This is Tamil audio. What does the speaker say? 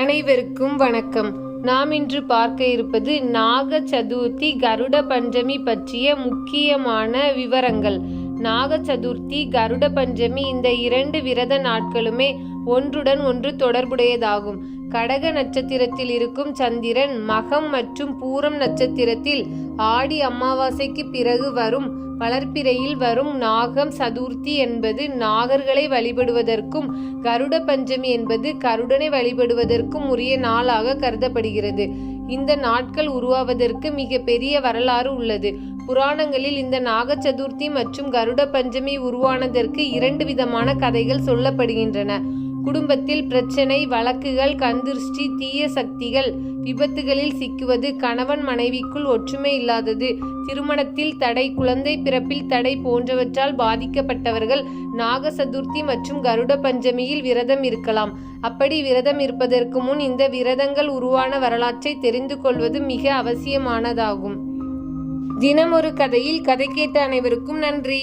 அனைவருக்கும் வணக்கம். நாம் இன்று பார்க்க இருப்பது நாக சதுர்த்தி கருட பஞ்சமி பற்றிய முக்கியமான விவரங்கள். நாக சதுர்த்தி கருட பஞ்சமி இந்த 2 விரத நாட்களுமே ஒன்றுடன் ஒன்று தொடர்புடையதாகும். கடக நட்சத்திரத்தில் இருக்கும் சந்திரன் மகம் மற்றும் பூரம் நட்சத்திரத்தில் ஆடி அமாவாசைக்கு பிறகு வரும் வளர்ப்பிறையில் வரும் நாகம் சதுர்த்தி என்பது நாகர்களை வழிபடுவதற்கும் கருட பஞ்சமி என்பது கருடனை வழிபடுவதற்கும் உரிய நாளாக கருதப்படுகிறது. இந்த நாட்கள் உருவாவதற்கு மிக பெரிய வரலாறு உள்ளது. புராணங்களில் இந்த நாக சதுர்த்தி மற்றும் கருட பஞ்சமி உருவானதற்கு 2 விதமான கதைகள் சொல்லப்படுகின்றன. குடும்பத்தில் பிரச்சனை, வழக்குகள், கண்திருஷ்டி, தீய சக்திகள், விபத்துகளில் சிக்குவது, கணவன் மனைவிக்குள் ஒற்றுமை இல்லாதது, திருமணத்தில் தடை, குழந்தை பிறப்பில் தடை போன்றவற்றால் பாதிக்கப்பட்டவர்கள் நாக சதுர்த்தி மற்றும் கருட பஞ்சமியில் விரதம் இருக்கலாம். அப்படி விரதம் இருப்பதற்கு முன் இந்த விரதங்கள் உருவான வரலாற்றை தெரிந்து கொள்வது மிக அவசியமானதாகும். தினம் ஒரு கதையில் கதை கேட்ட அனைவருக்கும் நன்றி.